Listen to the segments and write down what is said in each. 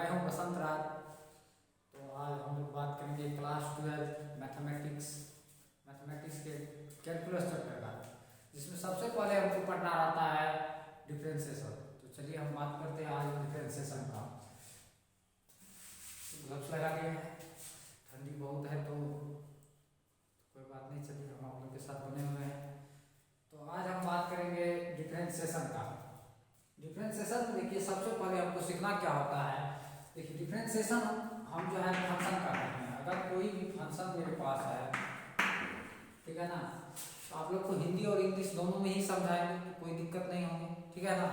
मैं हूं बसंत राज। तो आज हम लोग बात करेंगे क्लास 12 मैथमेटिक्स के कैलकुलस चैप्टर का, जिसमें सबसे पहले हमको पढ़ना रहता है डिफरेंशिएशन। तो चलिए हम बात करते हैं आज डिफरेंशिएशन का। ग्लव्स लगा लिए हैं, ठंडी बहुत है तो कोई बात नहीं, चलिए हम आप लोग के साथ बने हुए हैं। तो आज हम बात करेंगे डिफरेंशिएशन का। डिफरेंशिएशन देखिए, सबसे पहले हमको सीखना क्या होता है। देखिए डिफरेंशिएशन हम जो है फंक्शन का करते हैं। अगर कोई भी फंक्शन मेरे पास है, ठीक है ना, तो आप लोग को हिंदी और इंग्लिश दोनों में ही समझाएंगे तो कोई दिक्कत नहीं होगी, ठीक है ना।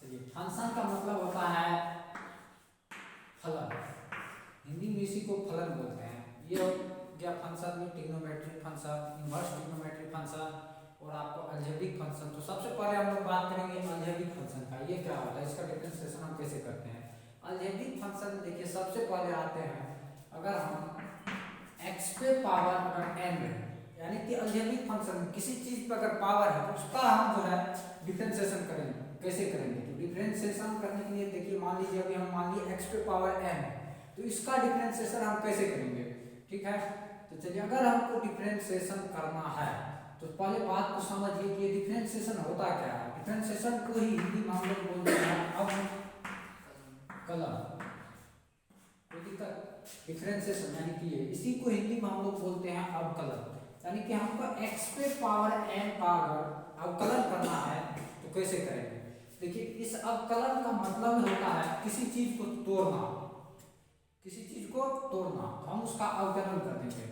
चलिए, फंक्शन का मतलब होता है फलन। हिंदी में इसी को फलन बोलते हैं। ये हो गया फंक्शन में trigonometric function, inverse trigonometric function और आपको अलजेब्रिक फंक्शन। तो सबसे पहले हम लोग बात करेंगे अलजेब्रिक फंक्शन का। ये क्या होता है, इसका डिफरेंशिएशन हम कैसे करते हैं। अलजेब्रिक फंक्शन देखिए, सबसे पहले आते हैं, अगर हम x पे पावर अगर n है, यानी कि अलजेब्रिक फंक्शन किसी चीज पर अगर पावर है तो उसका हम जो है डिफरेंशिएशन करेंगे। कैसे करेंगे, तो डिफरेंशिएशन करने के लिए देखिए, मान लीजिए अभी हम मान लिए x पे पावर n, तो इसका डिफरेंशिएशन हम कैसे करेंगे, ठीक है। तो चलिए, अगर हमको डिफरेंशिएशन करना है तो पहले बात को समझिए कि ये डिफरेंशिएशन होता क्या है। डिफरेंशिएशन को ही हिंदी में हम लोग बोलते हैं अवकलन। कोई दिक्कत, डिफरेंशिएशन यानी कि ये, इसी को हिंदी में हम लोग बोलते हैं अवकलन। यानी कि हमको x पे पावर n का अगर अवकलन करना है तो कैसे करेंगे। देखिए, इस अवकलन का मतलब होता है किसी चीज को तोड़ना, किसी चीज को तोड़ना। हम उसका अवकलन कर देंगे।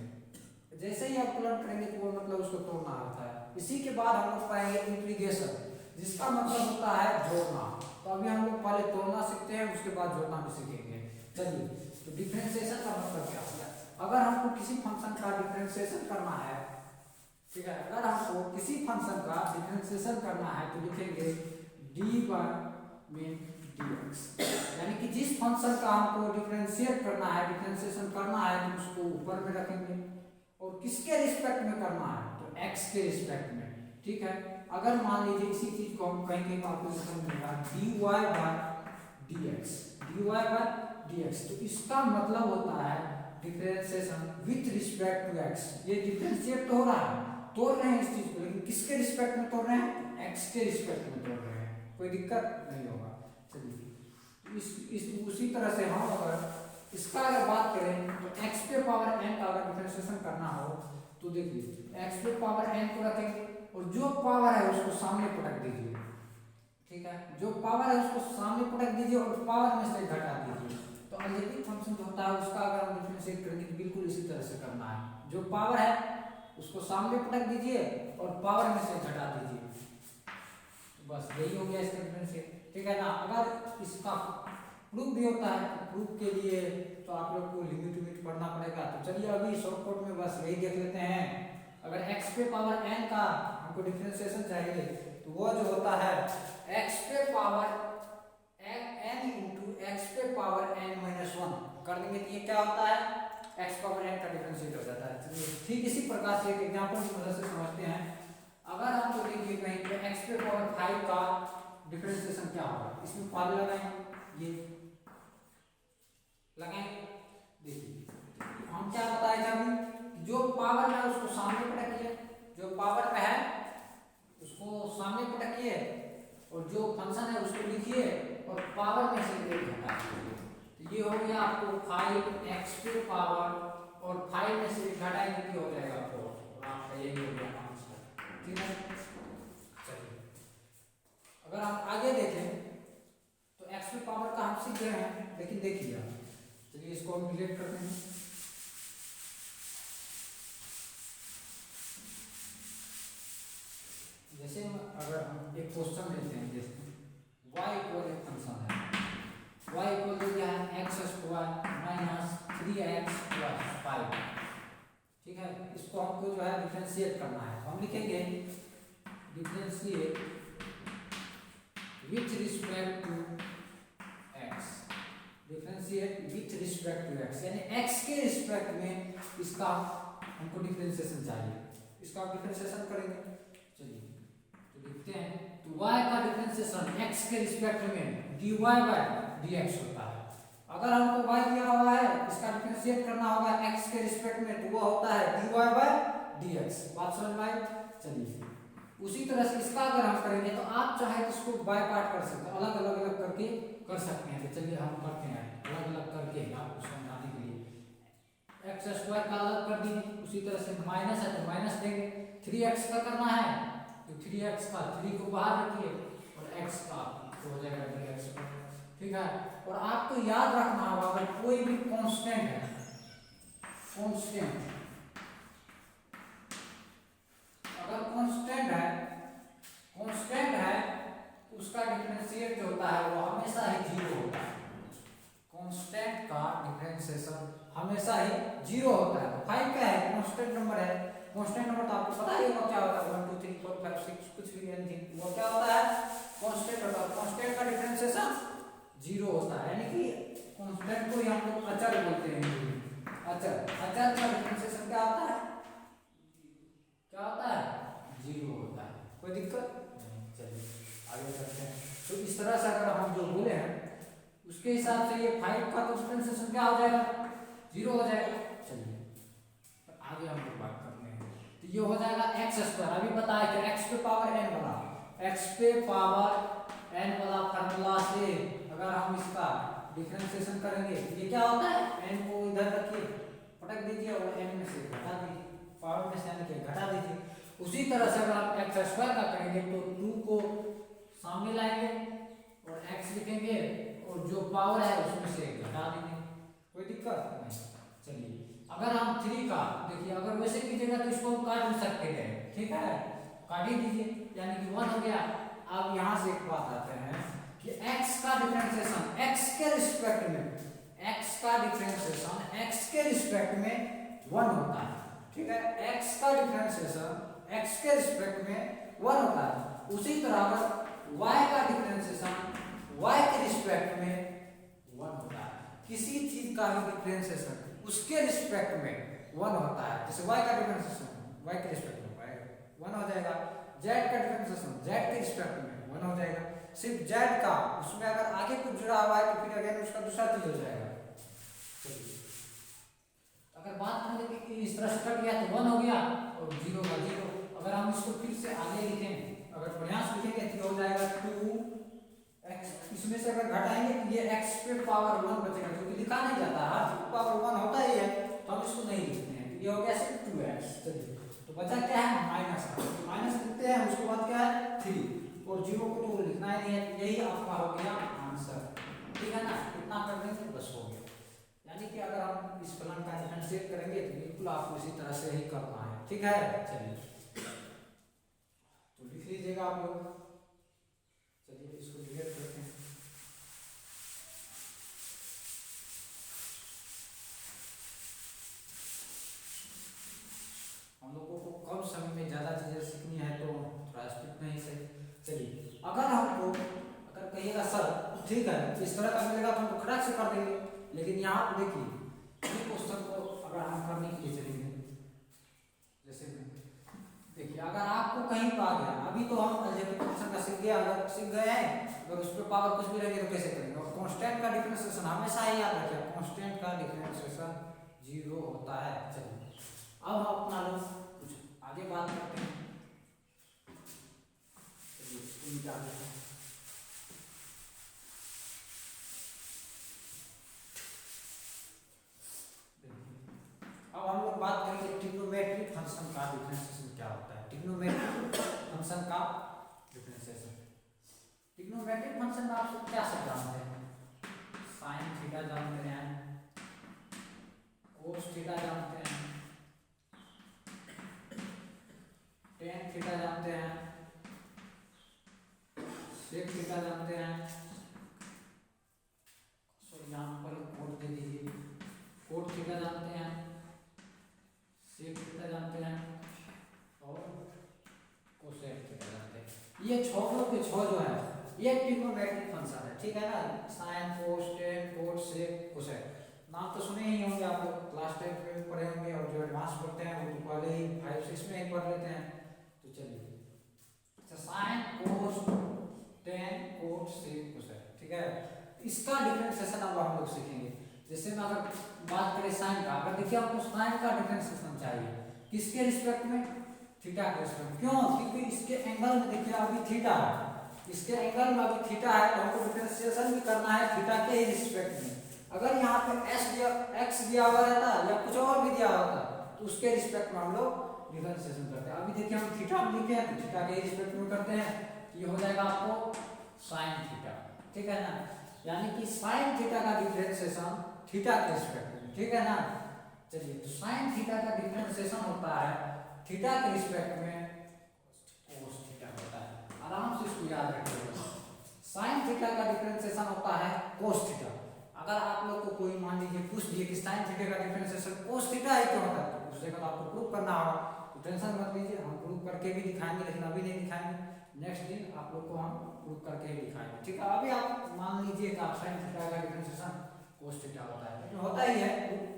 जैसे ही अवकलन करेंगे तो वो मतलब उसको तोड़ना होता है। इसी के बाद हम लोग पढ़ेंगे इंटीग्रेशन, जिसका मतलब होता है जोड़ना। तो अभी हम लोग पहले तोड़ना सीखते हैं, उसके बाद जोड़ना भी सीखेंगे। चलिए, तो डिफरेंशिएशन का मतलब क्या होता है। अगर हमको किसी फंक्शन का डिफरेंशिएशन करना है, ठीक है, अगर हमको किसी फंक्शन का डिफरेंशिएशन करना है तो लिखेंगे dy में dx। यानी कि जिस फंक्शन का हमको डिफरेंशिएट करना है, डिफरेंशिएशन करना है, तो उसको ऊपर में रखेंगे और किसके रिस्पेक्ट में करना है, तो x के रिस्पेक्ट में, ठीक है। अगर मान लीजिए इसी चीज को हम कहेंगे तो आपको समझ में आएगा dy by dx। तो इसका मतलब होता है differentiation with respect to x। ये डिफरेंशिएट तो हो रहा है, तोड़ रहे हैं इस चीज को, लेकिन किसके रिस्पेक्ट में तोड़ रहे हैं, x के रिस्पेक्ट में तोड़ रहे हैं। कोई दिक्कत नहीं होगा। चलिए, इस उसी तरह से हम अगर इसका अगर बात करें तो x पे पावर n का अगर डिफरेंशिएशन करना हो तो देखिए, x पे पावर n को रखेंगे और जो पावर है उसको सामने पटक दीजिए, ठीक है। जो पावर है उसको सामने पटक दीजिए और पावर में से घटा दीजिए। तो अलजेब्रिक फंक्शन जो होता है उसका अगर हम डिफरेंशिएट करेंगे तो बिल्कुल इसी तरह से करना है। जो पावर है उसको सामने पटक दीजिए और पावर में से घटा दीजिए। तो बस यही हो गया इसका डिफरेंशिएट, ठीक है ना। अगर इसका प्रूफ भी होता है तो प्रूफ के लिए तो आप लोग को लिमिट पढ़ना पड़ेगा। तो चलिए, अभी शॉर्टकट में बस यही देख लेते हैं। अगर x पे पावर n का हमको डिफरेंशिएशन चाहिए तो वो जो होता है x पे पावर n इंटू x पे पावर n माइनस 1 कर देंगे तो ये क्या होता है, x पावर n का डिफरेंशिएट हो जाता है। चलिए, ठीक इसी प्रकार से एक एग्जांपल की मदद से समझते हैं। अगर हम तो देखिए कहीं पे x पे पावर 5 का डिफरेंशिएशन क्या होगा, इसमें पावर लगाएंगे, ये लगाएंगे। देखिए, हम क्या बताए थे अभी, जो पावर है उसको सामने पटकिए, जो पावर पे है उसको सामने पटकिए और जो फंक्शन है उसको लिखिए और पावर में से एक घटा दीजिए। तो ये हो गया आपको 5x पे पावर और 5 में से घटाएंगे तो हो जाएगा 4। आपका यही हो गया आंसर, ठीक है। चलिए, अगर आप आगे देखें तो x पे पावर का हम सीख गए हैं, लेकिन देखिए, चलिए इसको हम डिलीट करते हैं। जैसे अगर हम एक क्वेश्चन लेते हैं, जैसे y इक्वल एक फंक्शन है, y इक्वल तो क्या है, x square minus 3x plus 5, ठीक है। इसको हमको जो है डिफरेंशिएट करना है। हम लिखेंगे differentiate with respect to x, differentiate with respect to x, यानी x के रिस्पेक्ट में इसका हमको डिफरेंशिएशन चाहिए। इसका डिफरेंशिएशन करेंगे। चलिए, तो लिखते हैं, तो y का डिफरेंशिएशन x के रिस्पेक्ट में dy by dx होता है। अगर हमको y दिया हुआ है, इसका डिफरेंशिएट करना होगा x के रिस्पेक्ट में, तो वो होता है dy/dx। बात समझ में आई? चलिए उसी तरह से इसका अगर हम करेंगे तो आप चाहे तो इसको बाय पार्ट कर सकते हैं, अलग अलग अलग करके कर सकते हैं। तो चलिए हम करते हैं अलग अलग करके आपको समझाने के लिए। एक्स स्क्वायर का अलग कर दीजिए, उसी तरह से माइनस है तो माइनस देंगे। 3x का करना है तो 3x का 3 को बाहर रखिए और x का तो हो जाएगा dx। ठीक है, और आपको याद रखना होगा अगर कोई भी कांस्टेंट है, कांस्टेंट अगर कांस्टेंट है उसका डिफरेंशिएट जो होता है वो हमेशा ही जीरो होता है। कांस्टेंट का डिफरेंशिएशन हमेशा ही जीरो होता है। तो 5 क्या है? कांस्टेंट नंबर है। कांस्टेंट नंबर तो आपको पता ही होगा क्या होता है, 1 2 3 4 5 6 कुछ भी एनीथिंग, वो क्या होता है? कांस्टेंट होता है। कांस्टेंट का डिफरेंशिएशन जीरो होता है, यानी कि कांस्टेंट को ही हम लोग अचर बोलते हैं। अचर का डिफरेंशिएशन क्या होता है? क्या होता है? जीरो होता है। कोई दिक्कत नहीं। चलिए आगे चलते हैं। तो इस तरह से अगर हम जो बोले हैं उसके हिसाब से ये 5 का डिफरेंशिएशन क्या हो जाएगा? जीरो हो जाएगा। चलिए तो आगे हम लोग बात करते हैं। तो ये हो जाएगा एक्स स्क्वायर। अभी पता है कि एक्स पे पावर एन वाला, एक्स पे पावर एन वाला फार्मूला से अगर हम इसका डिफरेंशिएशन करेंगे तो ये क्या होता है? एन को इधर रखिए, पटक दीजिए और एन में से घटा दीजिए, पावर में से एन के घटा दीजिए। उसी तरह से अगर आप एक्स स्क्वायर का करेंगे तो 2 को सामने लाएंगे और x लिखेंगे और जो पावर है उसमें से घटा देंगे। कोई दिक्कत नहीं। चलिए अगर हम 3 का देखिए, अगर वैसे कीजिएगा तो इसको हम काट भी सकते हैं। ठीक है, काट ही दीजिए, यानी कि 1 हो गया। अब यहाँ से एक बात आते हैं कि x का डिफरेंशिएशन x के रिस्पेक्ट में, x का डिफरेंशिएशन x के रिस्पेक्ट में 1 होता है। ठीक है, x का डिफरेंशिएशन x के रिस्पेक्ट में 1 होता है। उसी तरह अगर y का डिफरेंशिएशन y के रिस्पेक्ट में 1 होता है। किसी चीज का भी डिफरेंशिएशन उसके रिस्पेक्ट में 1 होता है। जैसे y का डिफरेंशिएशन y के रिस्पेक्ट में 1 हो जाएगा, z का डिफरेंशिएशन z के रिस्पेक्ट में 1 हो जाएगा। सिर्फ z का, उसमें अगर आगे कुछ जुड़ा हुआ है तो फिर अगेन उसका दूसरा चीज हो जाएगा। अगर बात करें कि इस तरह से कट गया तो 1 हो गया और 0 का 0। अगर हम इसको फिर से आगे लिखें, अगर प्रयास लिखेंगे तो हो जाएगा 2x। इसमें से अगर घटाएंगे तो ये x पे पावर 1 बचेगा, क्योंकि लिखा नहीं जाता, हर चीज पावर 1 होता ही है तो हम इसको नहीं लिखते हैं। तो ये हो गया सिर्फ 2x। चलिए तो बचा क्या है? माइनस। माइनस लिखते हैं, उसके बाद क्या है? 3 और 0 को तो लिखना ही नहीं है। यही आपका हो गया आंसर। ठीक है ना, इतना कर देंगे बस हो गया। यानी कि अगर हम इस फलन का डिफरेंशिएट करेंगे तो बिल्कुल आपको इसी तरह से ही करना है। ठीक है, चलिए तो लिख लीजिएगा आप लोग। चलिए इसको डिलीट करते हैं। हम लोगों को कम समय में ज्यादा चीजें सीखनी है तो थोड़ा स्पीड में ही सही। चलिए अगर हमको अगर कहिएगा सर ठीक है इस तरह का मिलेगा तो हम खड़क से कर देंगे, लेकिन यहाँ पे देखिए इस क्वेश्चन को अगर हम करने के लिए चलेंगे, जैसे देखिए अगर आपको कहीं पा गया, अभी तो हम अलजेब्रिक फंक्शन का सीख गए हैं, अगर उस पर पावर कुछ भी रहेगी तो कैसे करेंगे? और कांस्टेंट का डिफरेंशिएशन हमेशा ही याद रखिए, कांस्टेंट का डिफरेंशिएशन 0 होता है। चलिए अब हम अपना लोग कुछ आगे बात करते हैं। चलिए इसको निकाल देते हैं। अब हम लोग बात करेंगे ट्रिग्नोमेट्रिक फंक्शन का डिफरेंशिएशन क्या होता है। ट्रिग्नोमेट्रिक फंक्शन का डिफरेंशिएशन, ट्रिग्नोमेट्रिक फंक्शन में आप सब क्या सब जानते हैं? साइन थीटा जानते हैं, कोस थीटा जानते हैं, टेन थीटा जानते हैं, सेक थीटा जानते हैं। सो यहाँ पर कोड दे दीजिए, कोड थीटा जानते हैं, सेक थीटा जानते हैं और कोसेक थीटा जानते हैं। ये 6 के 6 जो है ये ट्रिग्नोमेट्रिक फंक्शन है। ठीक है ना, sine cos tan cot sec cosec नाम तो सुने ही होंगे आप लोग, क्लास 10 में पढ़े होंगे, और जो एडवांस पढ़ते हैं वो तो पहले ही 5 6 में ही पढ़ लेते हैं। तो चलिए अच्छा sine cos tan cot sec cosec, ठीक है। इसका डिफरेंशिएशन अब हम लोग सीखेंगे। जैसे मैं अगर बात करें साइन का, अगर देखिए आपको साइन का डिफरेंशिएशन चाहिए किसके रिस्पेक्ट में, थीटा के रिस्पेक्ट में। क्यों? क्योंकि इसके एंगल में देखिए अभी थीटा है, इसके एंगल में अभी थीटा है, तो हमको डिफरेंशिएशन भी करना है थीटा के ही रिस्पेक्ट में। अगर यहाँ पे एक्स दिया हुआ रहता या कुछ और भी दिया होता तो उसके रिस्पेक्ट में हम लोग डिफरेंशिएशन करते हैं। अभी देखिए हम थीटा में लिखे हैं तो थीटा के रिस्पेक्ट में करते हैं, ये हो जाएगा आपको साइन थीटा, ठीक है ना। यानी कि साइन थीटा का डिफरेंशिएशन थीटा के रिस्पेक्ट में, ठीक है ना। चलिए, तो साइन थीटा का डिफरेंशिएशन होता है थीटा के रिस्पेक्ट में कोस थीटा होता है। आराम से इसको याद रखिएगा, साइन थीटा का डिफरेंशिएशन होता है कोस थीटा। अगर आप लोग को कोई मान लीजिए पूछ दिए कि साइन थीटा का डिफरेंशिएशन कोस थीटा है क्यों होता है, तो उस जगह आपको प्रूव करना होगा, तो टेंशन मत लीजिए, हम प्रूव करके भी दिखाएंगे, लेकिन अभी नहीं दिखाएंगे, नेक्स्ट दिन आप लोग को हम प्रूव करके ही दिखाएंगे, ठीक है। अभी आप मान लीजिए कि आप साइन थीटा का डिफरेंशिएशन कोस थीटा होता है, लेकिन होता ही है।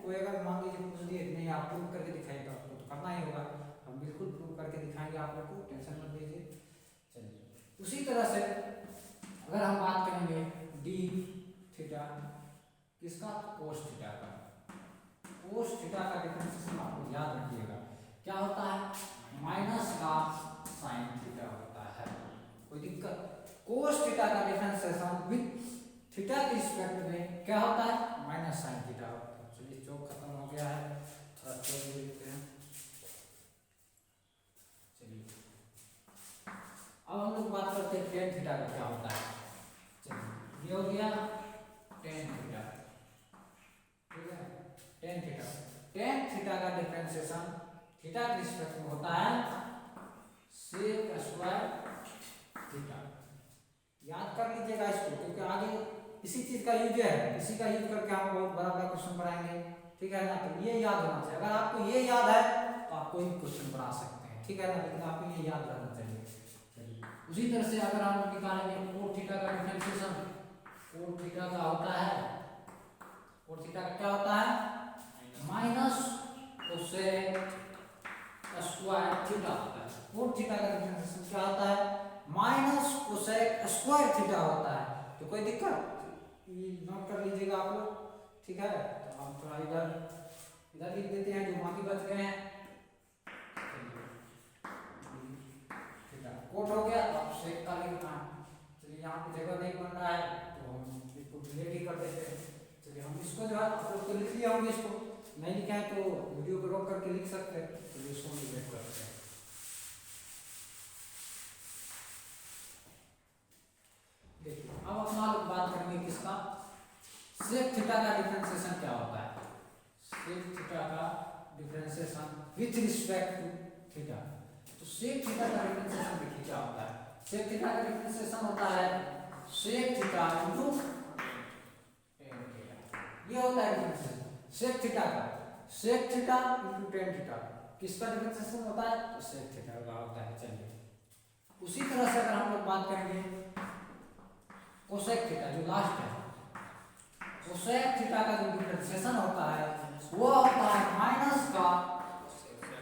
कोई अगर मान लीजिए पूछ दिए नहीं आप प्रूव करके दिखाइए तो आपको तो करना ही होगा, हम बिल्कुल प्रूव करके दिखाएंगे आप लोग को, टेंशन मत लीजिए। चलिए, उसी तरह से अगर हम बात करेंगे डी थीटा किसका, कोस थीटा का, कोस थीटा का डिफरेंशिएशन आपको याद रखिएगा क्या होता है, माइनस का साइन थीटा होता है। कोई दिक्कत? कोस थीटा का डिफरेंशिएशन विद थीटा के रिस्पेक्ट में क्या होता है, माइनस साइन थीटा होता है। चलिए, चौक खत्म हो गया है, थोड़ा चौक भी लिखते हैं। चलिए, अब हम लोग बात करते हैं टेन थीटा का क्या होता है। चलिए, ये हो गया टेन थीटा, ठीक है। टेन थीटा, टेन थीटा का डिफरेंशिएशन थीटा के रिस्पेक्ट में होता है सेक स्क्वायर थीटा। याद कर लीजिएगा इसको, क्योंकि आगे इसी चीज का यूज है, इसी का यूज करके हम बहुत बड़ा बड़ा क्वेश्चन बनाएंगे, ठीक है ना। तो ये याद होना चाहिए, अगर आपको ये याद है तो आप कोई क्वेश्चन बना सकते हैं, ठीक है ना, लेकिन आपको ये याद रहना चाहिए। चलिए, उसी तरह से अगर हम निकालेंगे कोट थीटा का डिफरेंशिएशन, कोट थीटा का होता है, कोट थीटा का क्या होता है, माइनस कोसेक स्क्वायर थीटा होता है। कोट थीटा का डिफरेंशिएशन क्या होता है, माइनस कोसेक स्क्वायर थीटा होता है। तो कोई दिक्कत, ये नोट कर लीजिएगा आप लोग, ठीक है। तो हम थोड़ा इधर लिख देते हैं जो बाकी बच गए हैं। कोट हो गया, अब सेक का लिखना है। चलिए, यहाँ पे जगह नहीं बन रहा है तो हम इसको डिलीट ही कर देते हैं। चलिए, हम इसको जो है आप लोग तो लिख लिया होंगे, इसको नहीं लिखा है तो वीडियो को रोक करके लिख सकते हैं। चलिए, इसको डिलीट करते हैं। देखिए, अब अपना लोग बात करेंगे किसका, सेक थीटा का डिफरेंशिएशन क्या होता है। सेक थीटा का differentiation with respect to theta. तो सेक थीटा का डिफरेंशिएशन देखिए क्या होता है, सेक थीटा का डिफरेंशिएशन होता है sec theta into tan theta. ये होता है डिफरेंशिएशन सेक थीटा का, sec theta into tan theta. किसका डिफरेंशिएशन होता है, तो सेक थीटा का होता है। चलिए, उसी तरह से अगर हम लोग बात करेंगे कोसेक थीटा, जो लास्ट है, कोसेक थीटा का जो डिफरेंशिएशन होता है वो होता है माइनस का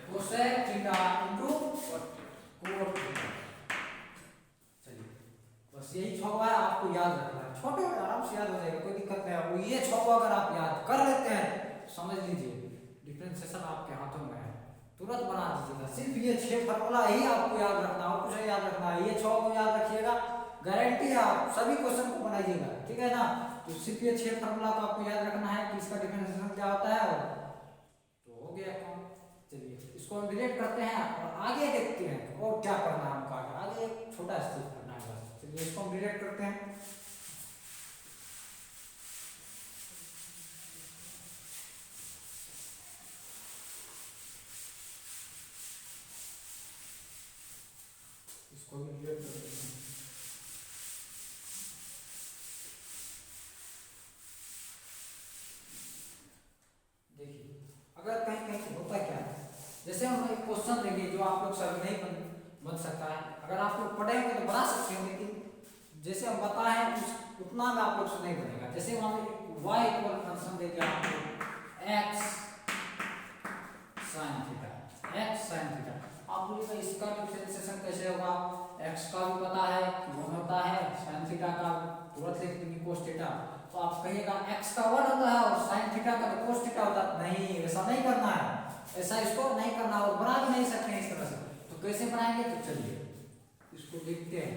cosec theta into cot theta. चलिए, बस यही छः है, आपको याद रखना है, छोटे आराम से याद हो जाएगा, कोई दिक्कत नहीं है। ये छः अगर आप याद कर लेते हैं समझ लीजिए डिफरेंशिएशन आपके हाथों में है, तुरंत बना दीजिएगा। सिर्फ ये 6 फार्मूला ही आपको याद रखना है, कुछ याद रखना है, ये 6 को याद रखिएगा, गारंटी है आप सभी क्वेश्चन को बनाइएगा, ठीक है ना। तो सिर्फ ये 6 फार्मूला को आपको याद रखना है कि इसका डिफरेंशिएशन क्या होता है, तो हो गया काम। चलिए, इसको हम डिलीट करते हैं और आगे देखते हैं और क्या करना है हमको, आगे एक छोटा स्टेप करना है बस। चलिए, इसको हम डिलीट करते हैं। इसको भी डिलीट कर देते हैं। देखिए, अगर कहीं कहीं होता क्या है, जैसे हम एक क्वेश्चन देंगे जो आप लोग सभी नहीं बन सकता है, अगर आप लोग पढ़ेंगे तो बना सकते हैं, लेकिन जैसे हम बताए उतना में आप लोग से नहीं बनेगा। जैसे हम y इक्वल फंक्शन देके आपको x sin theta, x sin theta, आप बोलिएगा इसका डिफरेंशिएशन कैसे होगा, x का भी पता है 1 होता है, sin थीटा का तुरंत लिख देंगे cos थीटा, तो आप कहिएगा x का 1 होता है और sin थीटा का cos थीटा होता है। नहीं, ऐसा नहीं करना है, ऐसा इसको नहीं करना और बना भी नहीं सकते हैं इस तरह से। तो कैसे बनाएंगे, तो चलिए इसको देखते हैं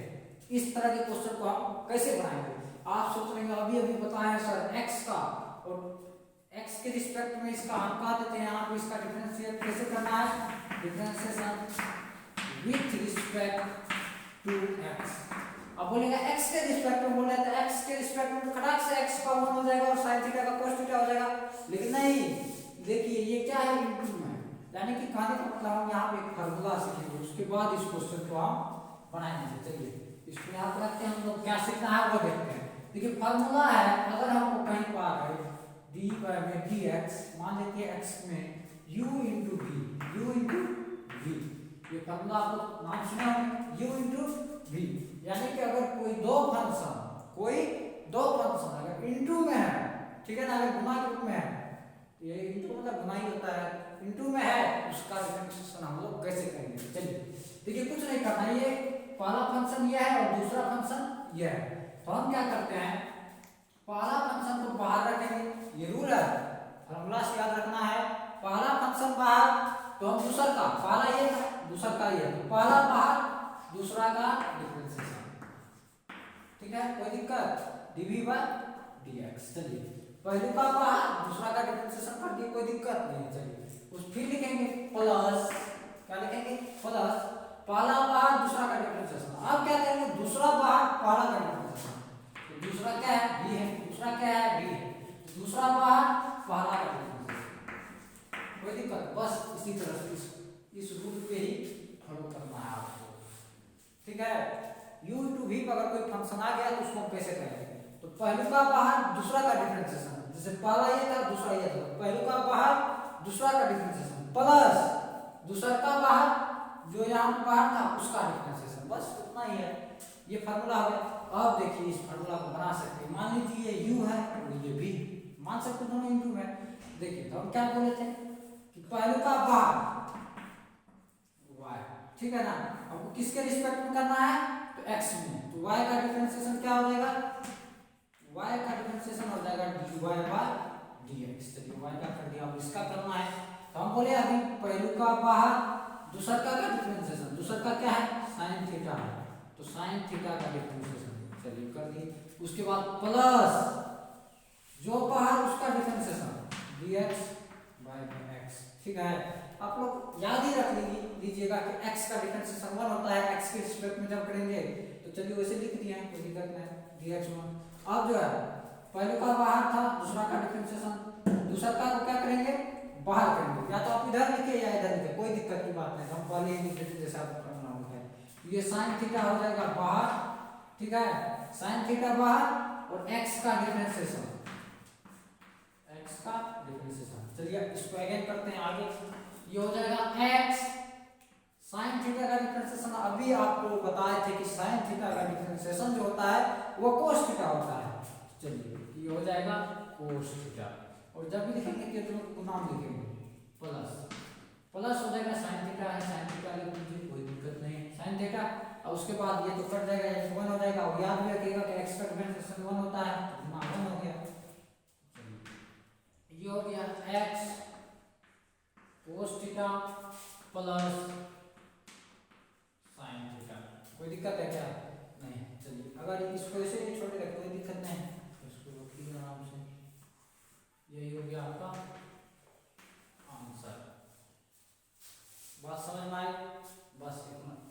इस तरह के क्वेश्चन को हम कैसे बनाएंगे। आप सोच रहे हैं अभी अभी बताया सर x का और x के रिस्पेक्ट में इसका हम कहा देते हैं यहाँ पे इसका डिफरेंशिएट कैसे करना है, differentiation with respect to x। अब बोलेगा x के रिस्पेक्ट में बोले तो x के रिस्पेक्ट में खटाक से x का 1 हो जाएगा और sin थीटा का cos थीटा हो जाएगा, लेकिन नहीं, देखिए ये क्या है इनटू में, यानी कि कहने का मतलब हम यहाँ पे एक फार्मूला सीखेंगे उसके बाद इस क्वेश्चन को हम बनाएंगे। चलिए इसको यहाँ पर रखते हैं, हम लोग क्या सीखना है वो देखते हैं। देखिए फार्मूला है, अगर हमको कहीं पा गए डी में dx, मान लेते हैं x में u इंटू v, ये फार्मूला आपको नाम सुना है u इंटू v, यानी कि अगर कोई दो फंक्शन अगर इंटू में है, ठीक है ना, अगर गुणा के रूप में है, ये इंटू मतलब गुना ही होता है, इंटू में है, उसका डिफरेंशिएशन हम लोग कैसे करेंगे। चलिए देखिए कुछ नहीं करना, ये पहला फंक्शन ये है और दूसरा फंक्शन ये है, तो हम क्या करते हैं, पहला फंक्शन को बाहर रखेंगे, ये रूल है, फार्मूला से याद रखना है, पहला फंक्शन बाहर तो हम दूसरा का, पहला ये था दूसरा का ये, तो पहला बाहर दूसरा का डिफरेंशिएशन, ठीक है, कोई दिक्कत, dv/dx। चलिए पहले का बाहर दूसरा का डिफरेंशिएशन कर दिए, कोई दिक्कत नहीं। चलिए उस फिर लिखेंगे प्लस, क्या लिखेंगे, प्लस पहला बाहर दूसरा का डिफरेंशिएशन, अब क्या करेंगे, दूसरा बाहर पहला का डिफरेंशिएशन, तो दूसरा क्या है b है, दूसरा क्या है b है, तो दूसरा बाहर पहला का डिफरेंशिएशन, कोई दिक्कत, बस इसी तरह से इस रूल पे ही फॉलो करना है आपको, ठीक है। u इंटू v पर अगर कोई फंक्शन आ गया तो उसको हम कैसे करेंगे, तो पहले का बाहर दूसरा का डिफरेंशिएशन, जैसे पहला ये था दूसरा ये था, पहले का बाहर दूसरा का डिफरेंशिएशन प्लस दूसरा का बाहर जो यहाँ बाहर था उसका डिफरेंशिएशन, बस उतना ही है, ये फार्मूला हो गया। अब देखिए इस फार्मूला को बना सकते हैं, मान लीजिए ये u है और ये v, मान सकते दोनों इंटू में। देखिए तो हम क्या बोले थे कि पहले का बाहर y, ठीक है ना, हमको किसके रिस्पेक्ट में करना है, तो x में, तो y का डिफरेंशिएशन क्या हो जाएगा, y का डिफरेंशिएशन हो जाएगा dy/dx। चलिए y का कर दिया, अब इसका करना है, तो हम बोले अभी पहलू का बाहर दूसरा का डिफरेंशिएशन, दूसरा का क्या है sin थीटा है, तो sin थीटा का डिफरेंशिएशन, चलिए कर दिए, उसके बाद प्लस जो बाहर उसका डिफरेंशिएशन dx/x, ठीक है। आप लोग याद ही रख लीजिएगा कि x का डिफरेंशिएशन 1 होता है, x के रिस्पेक्ट में जब करेंगे तो चलिए वैसे लिख दिए, कोई दिक्कत नहीं, dx1। अब जो है पहले का बाहर था दूसरा का डिफरेंशिएशन, दूसरा का को क्या करेंगे, बाहर करेंगे, या तो आप इधर लिखे या इधर लिखे, कोई दिक्कत की बात नहीं, हम पहले ही लिख देते जैसा आपको करना होता है। ये sin थीटा हो जाएगा बाहर, ठीक है, sin थीटा बाहर और x का डिफरेंशिएशन, चलिए इसको अगेन करते हैं आगे, ये हो जाएगा x sin थीटा का डिफरेंशिएशन, अभी आपको बताए थे कि sin थीटा का डिफरेंशिएशन जो होता है वो cos थीटा होता है। चलिए ये हो जाएगा cos थीटा, और जब भी लिखेंगे तो गुना लिखेंगे प्लस हो जाएगा sin थीटा है, sin थीटा लिख दीजिए, कोई दिक्कत नहीं है, sin थीटा, और उसके बाद ये तो कट जाएगा, ये 1 हो जाएगा, और याद भी रखिएगा कि x का डिफरेंशिएशन 1 होता है, तो गुना 1 हो गया। ये हो गया x cos theta plus sin theta, कोई दिक्कत है क्या, नहीं। चलिए अगर इसको ऐसे ही छोड़ेगा कोई दिक्कत नहीं, इसको रखिए आराम से, यही हो गया आपका आंसर। बात समझ में आई, बस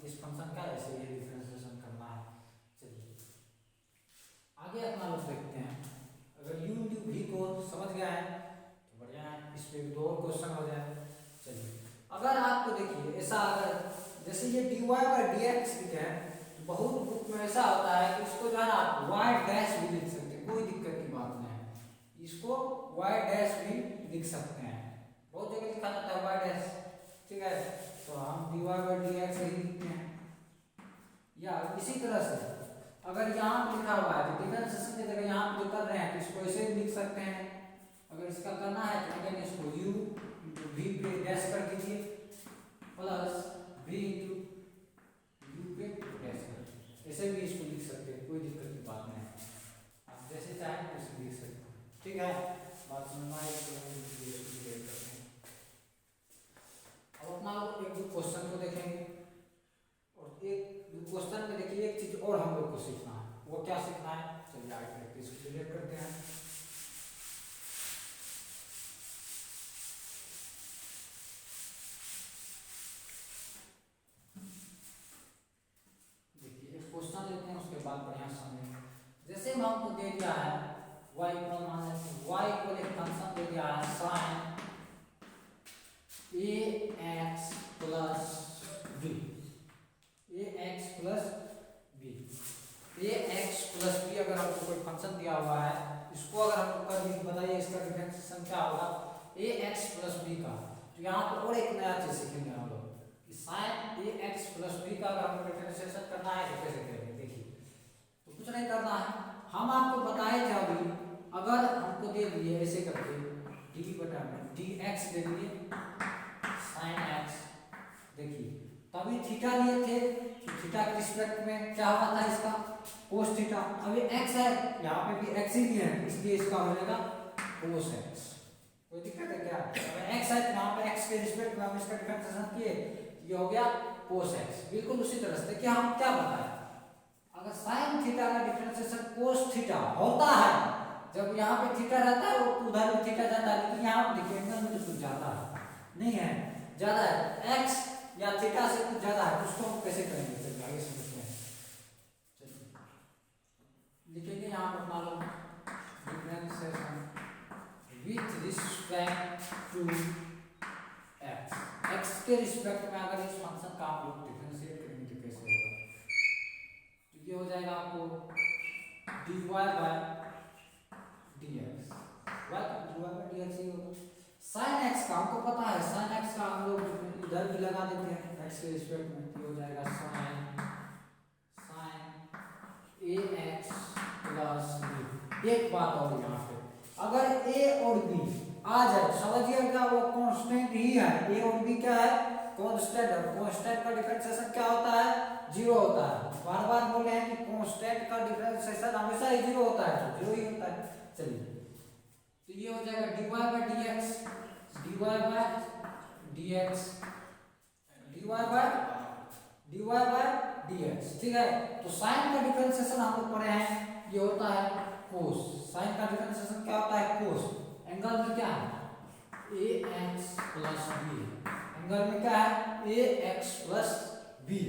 इस फंक्शन का ऐसे ही डिफरेंशिएशन करना है। चलिए आगे अपना लोग देखते हैं, अगर u इंटू v को समझ गया है तो बढ़िया है, इस पे दो और क्वेश्चन हो जाए। चलिए अगर आपको देखिए ऐसा, अगर जैसे ये dy/dx लिखे हैं, तो बहुत बुक में ऐसा होता है कि इसको जो है ना आप y डैश भी लिख सकते हैं, कोई दिक्कत की बात नहीं है, इसको y डैश भी लिख सकते हैं, बहुत जगह लिखा जाता है y डैश, ठीक है, तो हम dy/dx ही लिखते हैं। या इसी तरह से अगर यहाँ पे लिखा हुआ है तो डिफरेंशिएशन की जगह यहाँ पे जो कर रहे हैं तो इसको ऐसे भी लिख सकते हैं, अगर इसका करना है तो अगेन इसको u इंटू v पे डैश कर दीजिए प्लस v इंटू यू पे डैश कर, ऐसे भी इसको लिख सकते हैं, कोई दिक्कत की बात नहीं है, आप जैसे चाहें वैसे लिख सकते हैं। ठीक है, बात समझ में आई तो क्लियर करते हैं। अब अपना लोग एक दो क्वेश्चन को देखेंगे, और एक क्वेश्चन में देखिए एक चीज और हम लोग को सीखना है, वो क्या सीखना है, चलिए आगे प्रैक्टिस क्लियर करते हैं। देखिए एक क्वेश्चन लेते हैं, उसके बाद बढ़िया समझेंगे। जैसे हमको दे दिया है y इक्वल, मान लेते हैं y इक्वल एक फंक्शन दे दिया है sin ax plus b, ax plus b, ax plus b अगर हमको कोई फंक्शन दिया हुआ है, इसको अगर हमको कर बताइए इसका डिफरेंशिएशन क्या होगा ax प्लस b का। तो यहाँ पर और एक नया चीज सीखेंगे हम लोग कि sin ax प्लस b का अगर हमको डिफरेंशिएशन करना है तो कैसे करेंगे। देखिए तो कुछ नहीं करना है, हम आपको बताए थे अभी, अगर हमको दे दिए ऐसे करके डी बटा dx दे दिए sin x, देखिए तभी थीटा लिए थे, तो थीटा के रिस्पेक्ट में क्या हुआ था इसका cos थीटा, अभी x है यहाँ पे भी x ही है, इसलिए इसका हो जाएगा cos x। कोई दिक्कत है क्या, अगर x है तो यहाँ पे x के रिस्पेक्ट में हम इसका डिफरेंशिएशन किए, ये हो गया cos x। बिल्कुल उसी तरह से देखिए हम क्या बताए, अगर sin थीटा का डिफरेंशिएशन cos थीटा होता है, जब यहाँ पे थीटा रहता है वो उधर भी थीटा जाता है, लेकिन यहाँ पे देखिए एंगल में तो कुछ ज्यादा है, नहीं है ज्यादा है, x या थीटा से कुछ ज्यादा है, उसको हम कैसे करेंगे, चलिए आगे समझते हैं। चलिए लिखेंगे यहाँ पर मान लो differentiation with respect to x, x के रिस्पेक्ट में अगर इस फंक्शन का आप लोग डिफरेंशिएट करेंगे तो कैसे होगा, तो ये हो जाएगा आपको dy by dx, y dy by dx ही होगा। sin x का हमको पता है, sin x का हम लोग इधर भी लगा देते हैं x के रिस्पेक्ट में, तो हो जाएगा sin ax प्लस b। एक बात और यहाँ पे, अगर a और b आ जाए समझिएगा वो कांस्टेंट ही है, a और b क्या है कांस्टेंट है, कांस्टेंट का डिफरेंशिएशन क्या होता है जीरो होता है, बार बार बोले हैं कि कांस्टेंट का डिफरेंशिएशन हमेशा ही जीरो होता है, तो जीरो ही होता है। चलिए तो ये हो जाएगा dy by dx, dy by dx, dy by dx, ठीक है। तो sin का डिफरेंशिएशन हम लोग पढ़े हैं, ये होता है cos, sin का डिफरेंशिएशन क्या होता है cos, एंगल में क्या है ax प्लस b, एंगल में क्या है ax प्लस b।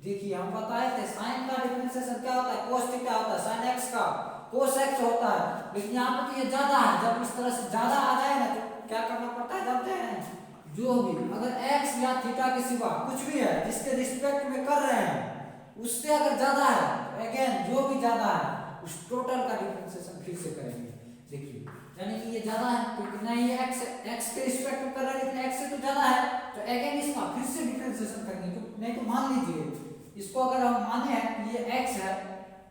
देखिए हम बताए थे sin का डिफरेंशिएशन क्या होता है cos थीटा होता है, sin x का cos x होता है, लेकिन यहाँ पे तो ये ज्यादा है, जब इस तरह से ज्यादा आ जाए ना तो क्या करना पड़ता है जानते हैं, जो भी अगर x या थीटा के सिवा कुछ भी है जिसके रिस्पेक्ट में कर रहे हैं उससे अगर ज्यादा है, अगेन जो भी ज्यादा है उस टोटल का डिफरेंशिएशन फिर से करेंगे। देखिए यानी कि ये ज्यादा है क्योंकि ना ये x के रिस्पेक्ट में कर रहा है, लेकिन x से तो ज्यादा है, तो अगेन इसका फिर से डिफरेंशिएशन करेंगे। तो नहीं तो मान लीजिए इसको अगर हम माने हैं कि ये x है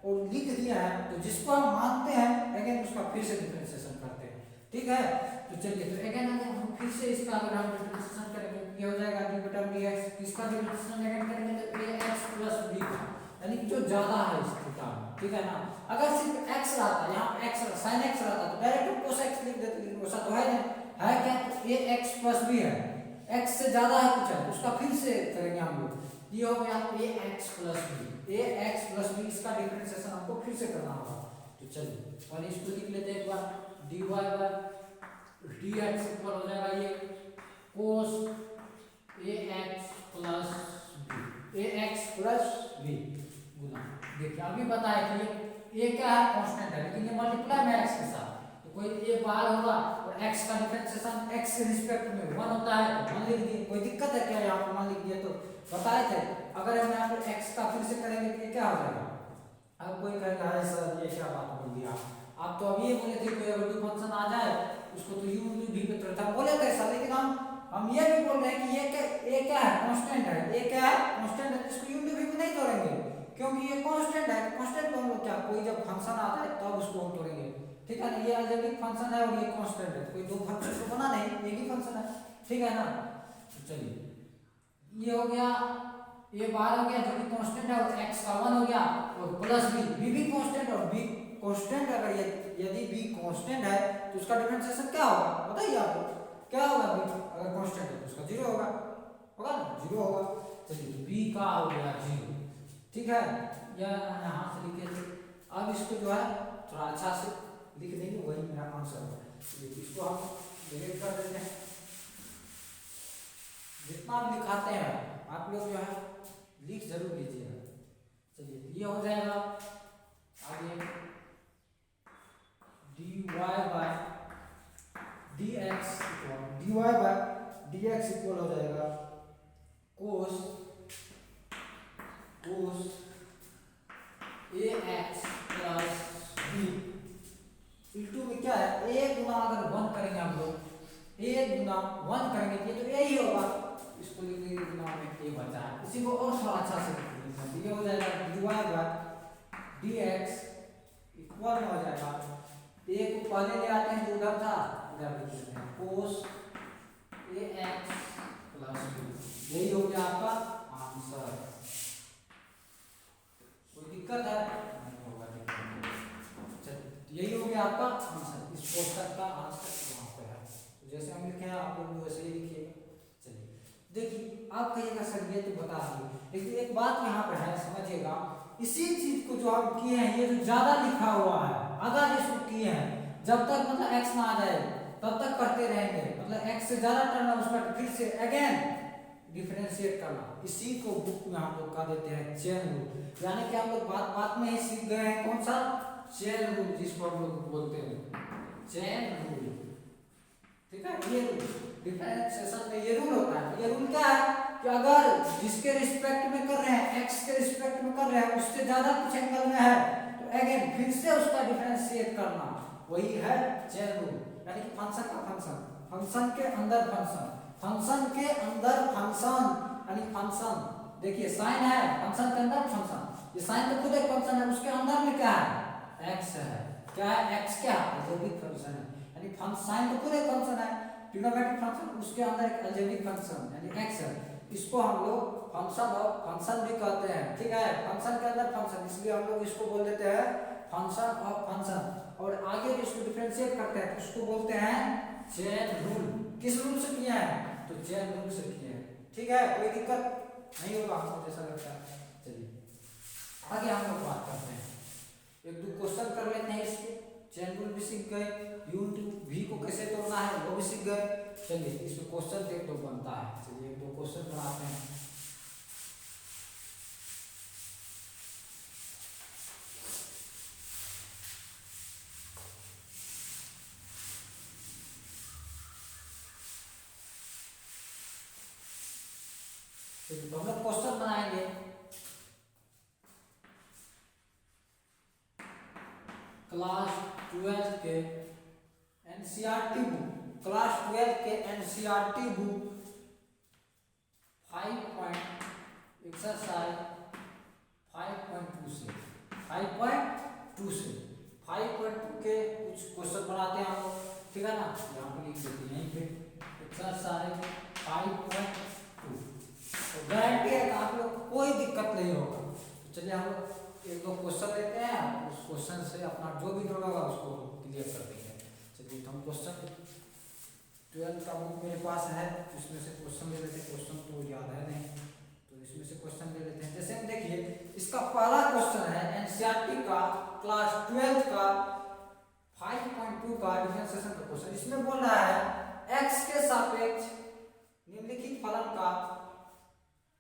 और लिख दिया है, तो जिसको हम मानते हैं अगेन उसका फिर से डिफरेंशिएशन करते हैं, ठीक है। तो चलिए तो अगेन अगर हम फिर से इसका अगर हम डिफरेंशिएशन करेंगे ये हो जाएगा d बटा dx, किसका डिफरेंशिएशन अगेन करेंगे तो ax प्लस b का, यानी कि जो ज्यादा है इस थीटा में, ठीक है ना। अगर सिर्फ x रहता है, यहाँ x sin x रहता तो डायरेक्ट cos x लिख देते, लेकिन वैसा तो है नहीं, है क्या तो ax प्लस b है, x से ज्यादा है कुछ है उसका फिर से करेंगे हम लोग, ये हो गया ax प्लस b, इसका डिफरेंशिएशन हमको फिर से करना होगा। तो चलिए और इसको लिख लेते हैं एक बार, dy बाय dx इक्वल हो जाएगा ये cos ax प्लस b गुना, देखिए अभी बताया कि ये क्या है कांस्टेंट है, लेकिन ये मल्टीप्लाई में x के साथ, तो कोई ये बाहर होगा और x का डिफरेंशिएशन x के रिस्पेक्ट में 1 होता है, तो 1 लिख दिए, कोई दिक्कत है क्या यहाँ पर 1 लिख दिए, तो बताए थे अगर हम यहाँ पर x का फिर से करेंगे तो ये क्या हो जाएगा। अब कोई कहेगा अरे सर ये क्या बात बोल दिया आप, तो अभी ये बोले थे कोई अगर कोई फंक्शन आ जाए उसको तो u v पे तुरंत हम बोले थे ऐसा, लेकिन हम ये भी बोल रहे हैं कि ये क्या है कांस्टेंट है, ये क्या है कांस्टेंट है, इसको u v पे नहीं तोड़ेंगे क्योंकि ये कांस्टेंट है, कांस्टेंट को हम लोग क्या कोई जब फंक्शन आता है तब उसको हम तोड़ेंगे, ठीक है ना। ये अलजेब्रिक फंक्शन है और ये कांस्टेंट है, कोई दो फंक्शन को बना नहीं, एक ही फंक्शन है, ठीक है ना। तो चलिए ये हो गया, ये बाहर हो गया जो कि कांस्टेंट है, और x का 1 हो गया, और प्लस b भी कांस्टेंट, और b कांस्टेंट अगर यदि b कांस्टेंट है तो उसका डिफरेंशिएशन क्या होगा बताइए आपको, क्या होगा b अगर कांस्टेंट है तो उसका 0 होगा, होगा ना 0 होगा। चलिए b का हो गया 0, ठीक है, या यहाँ से लिखे थे। अब इसको जो है थोड़ा अच्छा से लिख देंगे, वही मेरा आंसर है। इसको हम डिलीट कर देते हैं, जितना आप लिखाते हैं आप लोग जो है लिख जरूर लीजिएगा। चलिए ये हो जाएगा आगे dy बाय dx इक्वल हो जाएगा cos ax plus b into में क्या है, a गुना अगर 1 करेंगे हम लोग, a गुना 1 करेंगे तो यही होगा, इसको लिखने के गुना में a बचा है। इसी को और थोड़ा अच्छा से लिखेंगे, ये हो जाएगा dy बाय dx इक्वल हो जाएगा, a को पहले ले आते हैं जो उधर था, इधर लिख देते हैं cos ax प्लस b, यही हो गया आपका आंसर। कोई दिक्कत है नहीं होगा, यही हो गया आपका आंसर, इस क्वेश्चन का आंसर वहां पे है। तो जैसे हम लिखे हैं आप लोग वैसे ही लिखिएगा। चलिए देखिए, आप कहिएगा सर ये तो बता दिए, लेकिन एक बात यहाँ पे है समझिएगा, इसी चीज को जो आप किए हैं, ये जो ज्यादा लिखा हुआ है अगर इसको किए हैं, जब तक मतलब x ना आ जाए तब तक करते रहेंगे, मतलब x से ज्यादा टर्म उसका फिर से अगेन डिफरेंशिएट करना, इसी को बुक में हम लोग कह देते हैं चेन रूल। यानी कि हम लोग बात बात में ही सीख गए हैं कौन सा चेन रूल, जिसको हम लोग बोलते हैं चेन रूल, ठीक है। ये रूल डिफरेंशिएशन में ये रूल होता है। ये रूल क्या है कि अगर जिसके रिस्पेक्ट में कर रहे हैं, x के रिस्पेक्ट में कर रहे हैं, उससे ज्यादा कुछ एंगल में है तो अगेन फिर से उसका डिफरेंशिएट करना, वही है चेन रूल। यानी कि फंक्शन का फंक्शन, फंक्शन के अंदर फंक्शन, फंक्शन के अंदर फंक्शन, यानी फंक्शन देखिए साइन है, फंक्शन के अंदर फंक्शन, ये साइन तो खुद एक फंक्शन है, उसके अंदर में क्या है x है, क्या है x, क्या अलजेब्रिक फंक्शन है, यानी साइन तो खुद एक फंक्शन है, ट्रिग्नोमेट्रिक फंक्शन, उसके अंदर एक अलजेब्रिक फंक्शन यानी x है। इसको हम लोग फंक्शन ऑफ फंक्शन भी कहते हैं, ठीक है, फंक्शन के अंदर फंक्शन, इसलिए हम लोग इसको बोल देते हैं फंक्शन ऑफ फंक्शन। और आगे जो इसको डिफरेंशिएट करते हैं उसको बोलते हैं चेन रूल। किस रूल से किया है तो चेन रूल से किया है, ठीक है, कोई दिक्कत नहीं होगा हमको जैसा लगता है। चलिए आगे हम लोग बात करते हैं, एक दो क्वेश्चन कर लेते हैं इसके, चेन रूल भी सीख गए, यू टू वी को कैसे तोड़ना है वो भी सीख गए। चलिए इसमें क्वेश्चन एक दो बनता है, चलिए एक दो क्वेश्चन बनाते हैं। तो हम लोग क्वेश्चन बनाएंगे, क्लास 12 के एनसीईआरटी बुक, क्लास 12 के एनसीईआरटी बुक 5 एक्सरसाइज 5.2 से 5.2 के कुछ क्वेश्चन बनाते हैं हम लोग, ठीक है ना, यहाँ पे लिख देते हैं यहीं पे एक्सरसाइज 5.2, तो गारंटी है कि आप लोग को कोई दिक्कत नहीं होगा। तो चलिए हम लोग एक दो क्वेश्चन लेते हैं, उस क्वेश्चन से अपना जो भी डाउट होगा उसको क्लियर कर देंगे। चलिए तो हम क्वेश्चन 12 का बुक मेरे पास है, इसमें से क्वेश्चन ले लेते हैं, क्वेश्चन तो याद है नहीं तो इसमें से क्वेश्चन ले लेते हैं। जैसे हम देखिए इसका पहला क्वेश्चन है एनसीईआरटी का क्लास 12 का 5.2 का डिफरेंशिएशन का क्वेश्चन। इसमें बोल रहा है x के सापेक्ष निम्नलिखित फलन का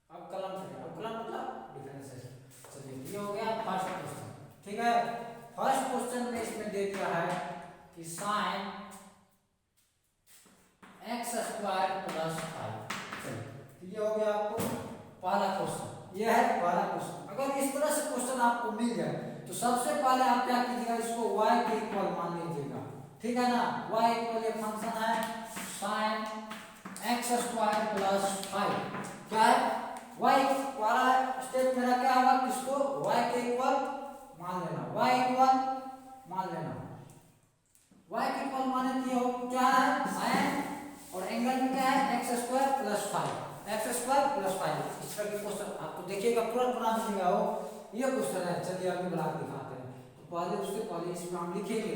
अवकलन करें, अवकलन मतलब डिफरेंशिएशन। चलिए ये हो गया फर्स्ट क्वेश्चन, ठीक है। फर्स्ट क्वेश्चन में इसमें दे दिया है कि sin x स्क्वायर प्लस 5। चलिए ये हो गया आपको पहला क्वेश्चन, ये है पहला क्वेश्चन। अगर इस तरह से क्वेश्चन आपको मिल जाए तो सबसे पहले आप क्या कीजिएगा, इसको y के इक्वल मान लीजिएगा, ठीक है ना। y इक्वल ये फंक्शन है sin x स्क्वायर प्लस 5, क्या है y वाला स्टेप मेरा क्या होगा, किसको y के इक्वल मान लेना, y इक्वल मान लेना, y के इक्वल माने कि हो क्या है sin और एंगल में क्या है x square plus 5। X square plus 5। इस तरह के क्वेश्चन आपको देखिएगा तुरंत बना दीजिएगा। वो ये क्वेश्चन है, चलिए अभी बना के दिखाते हैं। तो पहले उसके पहले इसमें हम लिखेंगे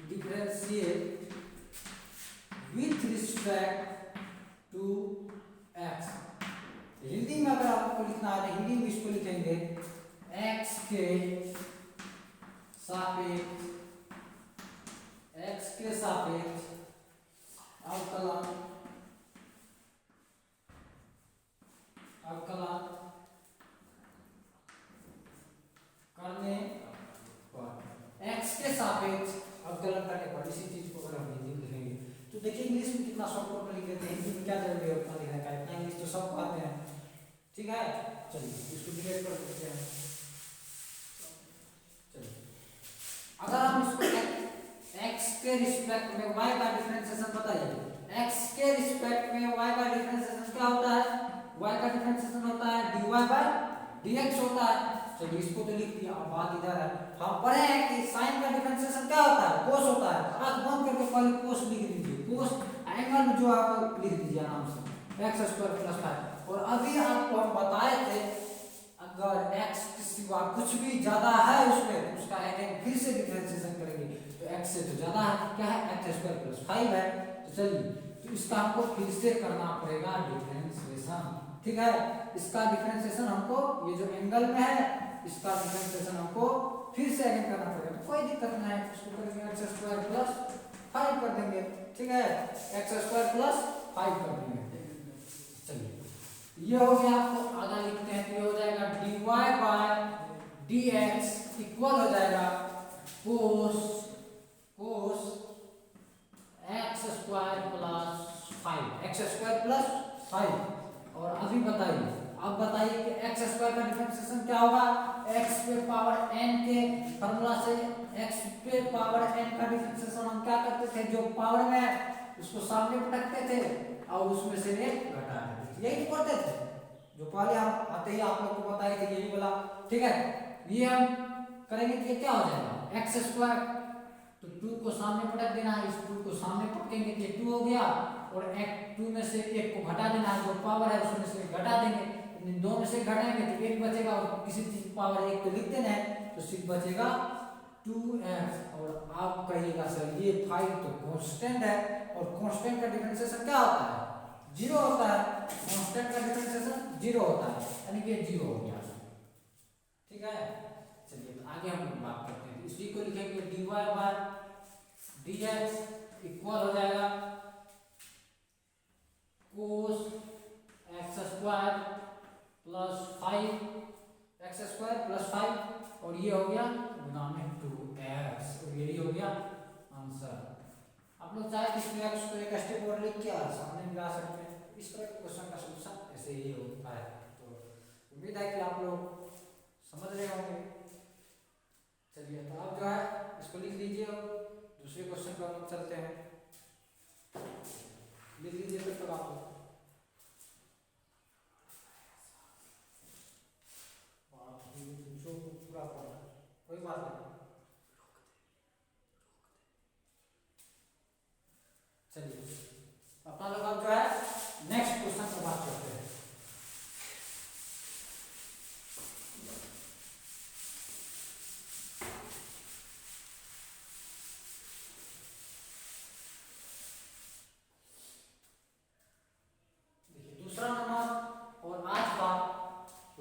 differentiate with respect to x. Hindi में अगर आपको लिखना है तो हिंदी में इसको लिखेंगे एक्स के सापेक्ष अवकलन करने पर, एक्स के सापेक्ष अवकलन करने पर, इसी चीज को अगर हम हिंदी में लिखेंगे तो देखिए इंग्लिश में कितना शॉर्टकट में लिख देते हैं। हिंदी में क्या जरूरी है उतना लिखने का, इतना इंग्लिश तो सब आते हैं। ठीक है, चलिए इसको डिलीट कर देते हैं। चलिए अगर हम इसको x के रिस्पेक्ट में y का डिफरेंशिएशन बताइए। x के रिस्पेक्ट में y का डिफरेंशिएशन क्या होता है? y का डिफरेंशिएशन होता है dy बाय dx होता है। चलिए इसको तो लिख दिया। अब बात इधर है, हम पढ़े हैं कि sin का डिफरेंशिएशन क्या होता है? cos होता है। आंख बंद करके पहले cos लिख दीजिए। cos एंगल में जो है लिख दीजिए आराम से, x स्क्वायर प्लस 5। और अभी आपको हम बताए थे अगर x के सिवा कुछ भी ज्यादा है उसमें तो उसका एक फिर से डिफरेंशिएशन करेंगे तो x से तो ज्यादा है, क्या है? x स्क्वायर प्लस 5 है। तो चलिए तो इसका हमको फिर से करना पड़ेगा डिफरेंशिएशन। ठीक है, इसका डिफरेंशिएशन हमको ये जो एंगल में है इसका डिफरेंशिएशन हमको फिर से अगेन करना पड़ेगा। तो कोई दिक्कत नहीं है, उसको करेंगे x स्क्वायर प्लस 5 कर देंगे। ठीक है, x स्क्वायर प्लस 5 कर देंगे। चलिए ये हो गया। आपको आधा लिखते हैं तो ये हो जाएगा dy बाय dx इक्वल हो जाएगा cos x square plus 5, x square plus 5। और अभी बताइए, अब बताइए कि x स्क्वायर का डिफरेंशिएशन क्या होगा? x पे पावर n के फॉर्मूला से x पे पावर n का डिफरेंशिएशन हम क्या करते थे? जो पावर में है उसको सामने पटकते थे और उसमें से एक घटा देते थे। यही करते थे जो पहले हम आते ही आप लोग को बताए थे, यही बोला। ठीक है, ये हम करेंगे तो ये क्या हो जाएगा? x स्क्वायर, तो 2 को सामने पटक देना है, इस 2 को सामने पटकेंगे तो ये 2 हो गया। और 2 में से 1 को घटा देना है, जो पावर है उसमें से घटा देंगे। इन दो में से घटाएंगे तो 1 बचेगा और किसी चीज पावर 1 को लिख देना है तो सिर्फ बचेगा 2x। और आप कहिएगा सर ये 5 तो कांस्टेंट है, और कांस्टेंट का डिफरेंशिएशन क्या होता है? 0 होता है। कांस्टेंट का डिफरेंशिएशन 0 होता है, यानी कि 0 हो गया। ठीक है, चलिए तो आगे हम बात करते हैं। इसी को लिखेंगे dy बाय dx इक्वल हो जाएगा cos x square plus 5, x square plus 5 और ये हो गया गुना में 2x, और यही हो गया आंसर। आप लोग चाहे इस x को एक स्टेप और लिख के सामने मिला सकते हैं। इस तरह के क्वेश्चन का सॉल्यूशन ऐसे ही होता है। तो उम्मीद है कि आप लोग समझ रहे होंगे। चलिए तो आप जो है इसको लिख लीजिए और दूसरे क्वेश्चन पर हम चलते हैं। लिख लीजिए फिर तब आप पूरा पढ़ा, कोई बात नहीं। चलिए अपना लोग अब जो है नेक्स्ट क्वेश्चन पर बात करते हैं। दूसरा नंबर और आज का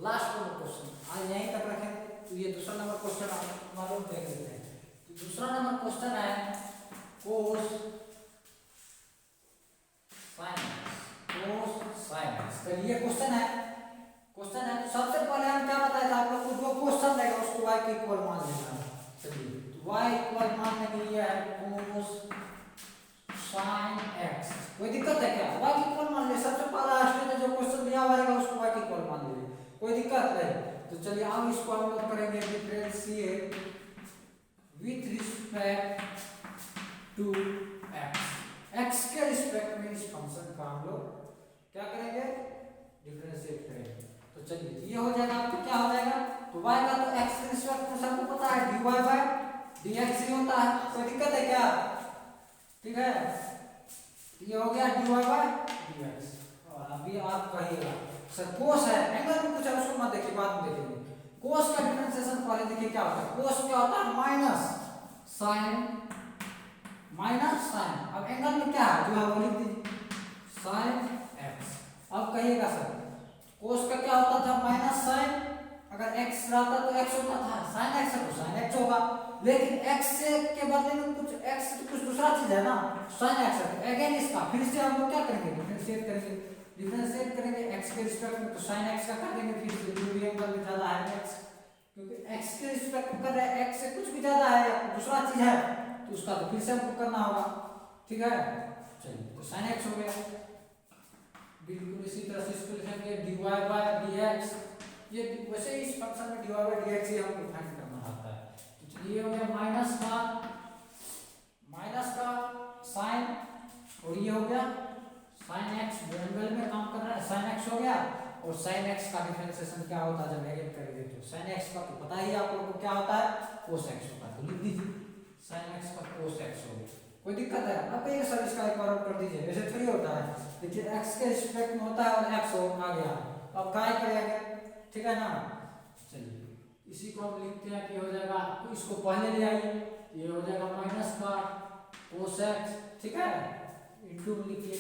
लास्ट वाला क्वेश्चन, आज यहीं तक रखें तो ये दूसरा नंबर क्वेश्चन आप मालूम देख लेते हैं। तो दूसरा नंबर क्वेश्चन है cos sin x। तो ये क्वेश्चन है तो सबसे पहले हम क्या बताया था आप लोग को? जो क्वेश्चन रहेगा उसको y के इक्वल मान लेना है। चलिए तो y इक्वल मान लेंगे, ये है cos sin x। कोई दिक्कत है क्या? y के इक्वल मान ले। सबसे पहला स्टेज में जो क्वेश्चन दिया हुआ रहेगा उसको y के इक्वल मान ले, कोई दिक्कत नहीं। तो चलिए अब इसको हम लोग करेंगे differentiate with respect to x के रिस्पेक्ट में इस फंक्शन का हम लोग क्या करेंगे? डिफरेंशिएट करेंगे। तो चलिए ये हो जाएगा, आपको क्या हो जाएगा? तो y का तो x के रिस्पेक्ट में सबको पता है dy बाय dx ही होता है, कोई दिक्कत है क्या? ठीक है, ये हो गया dy बाय dx। और अब अभी आप कहिएगा सर कोस है, एंगल में पूछा उसको मत देखिए, बाद में देखेंगे। कोस का डिफरेंशिएशन पहले देखिए क्या होता है। कोस क्या होता है माइनस साइन, माइनस साइन। अब एंगल में क्या है जो है वो लिख दीजिए साइन एक्स। अब कहिएगा सर कोस का क्या होता था माइनस साइन, अगर x रहता तो x होता था, साइन x है तो साइन x होगा, लेकिन x से के बदले में कुछ x तो कुछ दूसरा चीज है ना, साइन x है। अगेन इसका फिर से हम लोग क्या करेंगे डिफरेंशिएट करेंगे, डिफरेंशिएट करेंगे x के रिस्पेक्ट में तो साइन x का कर देंगे, फिर से जो भी एंगल में ज्यादा है x, क्योंकि x के रिस्पेक्ट में कर रहे हैं, x से कुछ भी ज्यादा है या दूसरा चीज है तो उसका तो फिर से हमको करना होगा, ठीक है। चलिए तो साइन x हो गया, बिल्कुल इसी तरह से इसको लिखेंगे dy by dx। ये वैसे इस फंक्शन में dy by dx ही हमको फाइंड करना आता है। तो चलिए हो गया माइनस का साइन, और ये हो गया साइन x, जो एंगल में काम कर रहा है साइन x हो गया। और साइन x का डिफरेंशिएशन क्या होता है जब एड करेंगे तो साइन x का तो पता ही आप लोगों को क्या होता है cos x होता है, तो लिख दीजिए साइन x का cos x हो गया। कोई दिक्कत है? अब ये सर इसका एक बार कर दीजिए, ऐसे थोड़ी होता है, देखिए x के रिस्पेक्ट में होता है और x हो आ गया, अब काय करेंगे, ठीक है ना। चलिए इसी को हम लिखते हैं कि हो जाएगा, इसको पहले ले आइए, ये हो जाएगा माइनस का cos x, ठीक है, इनटू लिखिए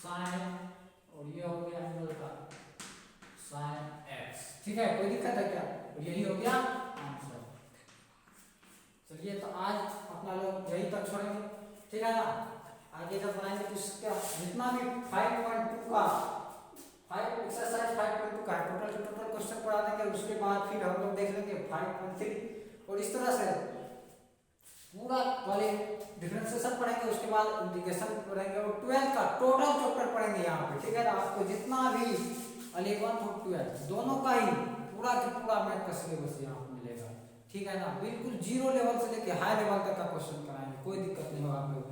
साइन, और ये हो गया एंगल का साइन x, ठीक है। कोई दिक्कत है क्या? और यही हो गया आंसर। चलिए तो आज अपना लोग यही तक छोड़ेंगे, ठीक है ना। आगे जब बनाएंगे तो इसका जितना भी 5.2 का 5 एक्सरसाइज 5.2 का टोटल क्वेश्चन पढ़ा देंगे, उसके बाद फिर हम लोग देख लेंगे 5.3, और इस तरह से पूरा पहले डिफरेंशिएशन पढ़ेंगे, उसके बाद इंटीग्रेशन पढ़ेंगे, और 12 का टोटल चैप्टर पढ़ेंगे यहाँ पे, ठीक है ना। आपको जितना भी 11 और 12 दोनों का ही पूरा का पूरा मैथ का सिलेबस यहाँ पे मिलेगा, ठीक है ना। बिल्कुल जीरो लेवल से लेके हाई लेवल तक का क्वेश्चन कराएंगे, कोई दिक्कत नहीं होगा आप लोग।